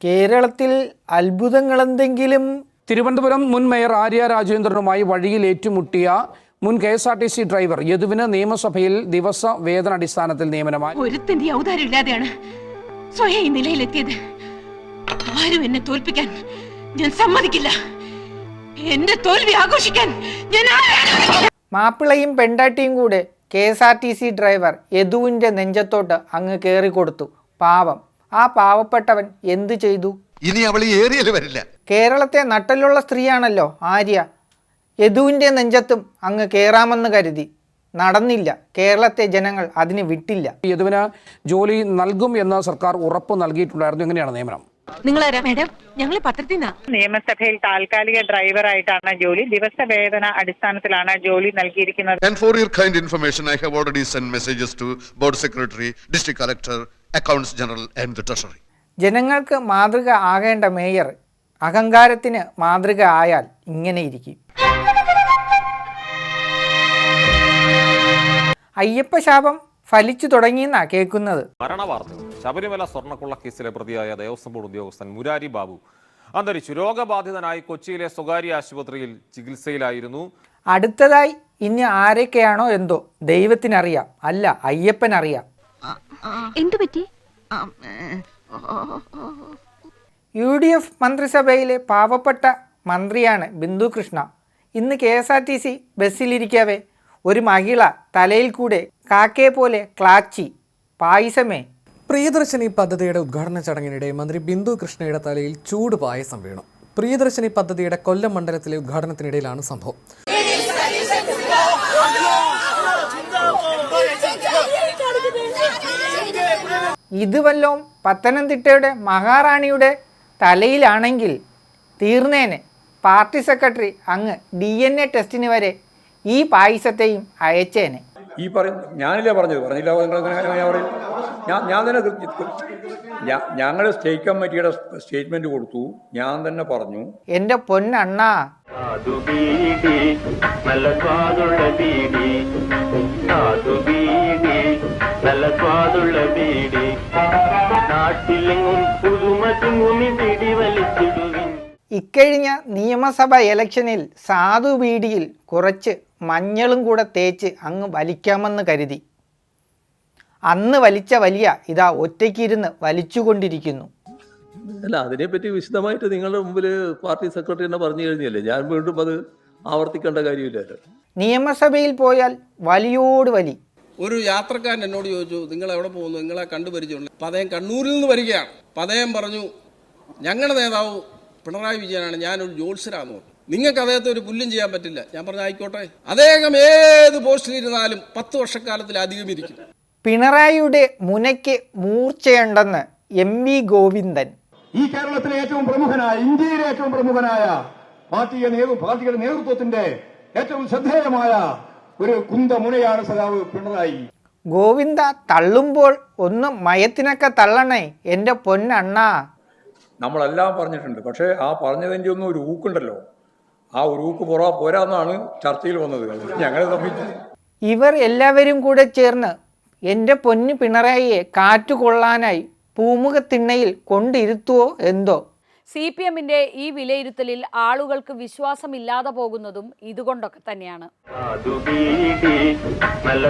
കേരളത്തിൽ അത്ഭുതങ്ങളെന്തെങ്കിലും? തിരുവനന്തപുരം മുൻ മേയർ ആര്യ രാജേന്ദ്രനുമായി വഴിയിൽ ഏറ്റുമുട്ടിയ മുൻ KSRTC ഡ്രൈവർ യദുവിന് നിയമസഭയിൽ ദിവസ വേതനാടിസ്ഥാനത്തിൽ നിയമനമായി. ഒരുത്തിന്റെ ഔദാര്യമില്ലാതെയാണ് സ്വയം ഈ നിലയിലെത്തിയത്. ആരും എന്നെ തോൽപ്പിക്കാൻ ഞാൻ സമ്മതിക്കില്ല. എന്റെ തോൽവി ആഘോഷിക്കാൻ ഞാൻ മാപ്പിളയും പെണ്ടാട്ടിയും കൂടെ KSRTC ഡ്രൈവർ യദുവിൻ്റെ നെഞ്ചത്തോട്ട് അങ്ങ് കയറിക്കൊടുത്തു. പാവം, ആ പാവപ്പെട്ടവൻ എന്തു ചെയ്തു? ഇനി അവൾ ഈ ഏരിയയിൽ വരില്ല. കേരളത്തെ നട്ടലുള്ള സ്ത്രീയാണല്ലോ ആര്യ. യദുവിൻ്റെ നെഞ്ചത്തും അങ്ങ് കയറാമെന്ന് കരുതി. നടന്നില്ല. കേരളത്തെ ജനങ്ങൾ അതിന് വിട്ടില്ല. യദുവിന് ജോലി നൽകും എന്ന് സർക്കാർ ഉറപ്പ് നൽകിയിട്ടുണ്ടായിരുന്നു. എങ്ങനെയാണ് നിയമനം? മേഡം, ഞങ്ങൾ പത്രത്തിൽ നിയമസഭയിൽ താൽക്കാലിക ഡ്രൈവറായിട്ടാണ് ജോലി. ദിവസവേതന അടിസ്ഥാനത്തിലാണ് ജോലി നൽകിയിരിക്കുന്നത്. And for your kind information, I have already sent messages to Board Secretary, District Collector, Accounts General and the Treasury. ജനങ്ങൾക്ക് മാതൃക ആകേണ്ട മേയർ അഹങ്കാരത്തിന് മാതൃക ആയാൽ ഇങ്ങനെ ഇരിക്കും. അയ്യപ്പ ശാപം ഫലിച്ചു തുടങ്ങിയെന്നാ കേൾക്കുന്നത്. മരണവാർത്തകൾ. ശബരിമല സ്വർണ്ണക്കൊള്ള കേസിലെ പ്രതിയായ ദേവസ്വം ബോർഡ് ഉദ്യോഗസ്ഥൻ മുരാരി ബാബു അന്തരിച്ചു. രോഗബാധിതനായി കൊച്ചിയിലെ സ്വകാര്യ ആശുപത്രിയിൽ ചികിത്സയിലായിരുന്നു. അടുത്തതായി ഇനി ആരൊക്കെയാണോ എന്തോ ദൈവത്തിനറിയാം, അല്ല അയ്യപ്പനറിയാം. എന്തുപറ്റി? UDF മന്ത്രിസഭയിലെ പാവപ്പെട്ട മന്ത്രിയാണ് ബിന്ദു കൃഷ്ണ. ഇന്ന് KSRTC ബസ്സിലിരിക്കവേ ഒരു മഹിള തലയിൽ കൂടെ കാക്കയെ പോലെ ക്ലാച്ചി. പായസമേ. പ്രിയദർശിനി പദ്ധതിയുടെ ഉദ്ഘാടന ചടങ്ങിനിടെ മന്ത്രി ബിന്ദു കൃഷ്ണയുടെ തലയിൽ ചൂട് പായസം വീണു. പ്രിയദർശിനി പദ്ധതിയുടെ കൊല്ലം മണ്ഡലത്തിലെ ഉദ്ഘാടനത്തിനിടയിലാണ് സംഭവം. ഇത് വല്ലോം പത്തനംതിട്ടയുടെ മഹാറാണിയുടെ തലയിലാണെങ്കിൽ തീർന്നേനെ. പാർട്ടി സെക്രട്ടറി അങ്ങ് DNA ടെസ്റ്റിന് വരെ ഈ പായസത്തെയും അയച്ചേനെ. ഈ ഞാനില്ല പറഞ്ഞില്ല ഞാൻ തന്നെ ഞങ്ങൾ സ്റ്റേറ്റ് കമ്മിറ്റിയുടെ സ്റ്റേറ്റ്മെന്റ് കൊടുത്തു. ഞാൻ തന്നെ പറഞ്ഞു, എൻ്റെ പൊന്നണ്ണാ, ഇക്കഴിഞ്ഞ നിയമസഭ ഇലക്ഷനിൽ സാധു ബീഡിയിൽ കുറച്ച് മഞ്ഞളും കൂടെ തേച്ച് അങ്ങ് വലിക്കാമെന്ന് കരുതി. അന്ന് വലിച്ച വലിയ ഇതാ ഒറ്റയ്ക്കിരുന്ന് വലിച്ചുകൊണ്ടിരിക്കുന്നു. അല്ല, അതിനെപ്പറ്റി വിശദമായിട്ട് നിങ്ങളുടെ മുമ്പിൽ പാർട്ടി സെക്രട്ടറി തന്നെ പറഞ്ഞു കഴിഞ്ഞല്ലേ, ഞാൻ വീണ്ടും അത് ആവർത്തിക്കേണ്ട കാര്യമില്ലല്ലോ. നിയമസഭയിൽ പോയാൽ വലിയോട് വലി. ഒരു യാത്രക്കാരൻ എന്നോട് ചോദിച്ചു, നിങ്ങൾ എവിടെ പോകുന്നു, നിങ്ങളെ കണ്ടുപരിചയമുണ്ട്. പതയം കണ്ണൂരിൽ നിന്ന് വരികയാണ്. പതയം പറഞ്ഞു, ഞങ്ങളുടെ നേതാവ് പിണറായി വിജയനാണ്, ഞാനൊരു ജോത്സ്യരാന്ന് പറഞ്ഞു. നിങ്ങൾക്ക് അദ്ദേഹത്തെ ഒരു പുല്ലും ചെയ്യാൻ പറ്റില്ല. ഞാൻ പറഞ്ഞു, ആയിക്കോട്ടെ, അദ്ദേഹം ഏത് പോസ്റ്റിലിരുന്നാലും 10 വർഷക്കാലത്തിലധികം ഇരിക്കും. പിണറായിയുടെ മുനയ്ക്ക് മൂർച്ചയുണ്ടെന്ന് MV ഗോവിന്ദൻ. ഈ കേരളത്തിലെ ഏറ്റവും പ്രമുഖനായ, ഇന്ത്യയിലെ ഏറ്റവും പ്രമുഖനായ പാർട്ടിയുടെ നേതൃത്വത്തിന്റെ ഏറ്റവും ശ്രദ്ധേയമായ ഒരു കുന്തമുനയാണ് സഖാവ് പിണറായി. ഗോവിന്ദ തള്ളുമ്പോൾ ഒന്ന് മയത്തിനൊക്കെ തള്ളണേ എൻ്റെ പൊന്നണ്ണാ. നമ്മളെല്ലാം പറഞ്ഞിട്ടുണ്ട്, പക്ഷേ ആ പറഞ്ഞതിൻ്റെ ഒന്നും ഒരു ഊക്കുണ്ടല്ലോ, ആ ഒരു ഊക്ക് പോരാന്നാണ് ചർച്ചയിൽ വന്നത്. ഞങ്ങളെ സംബന്ധിച്ച് ഇവർ എല്ലാവരും കൂടെ ചേർന്ന് എൻ്റെ പൊന്നു പിണറായിയെ കാറ്റുകൊള്ളാനായി പൂമുഖത്തിണ്ണയിൽ കൊണ്ടിരുത്തുവോ എന്തോ. CPMന്റെ ഈ വിലയിരുത്തലിൽ ആളുകൾക്ക് വിശ്വാസമില്ലാതെ പോകുന്നതും ഇതുകൊണ്ടൊക്കെ തന്നെയാണ്. നല്ല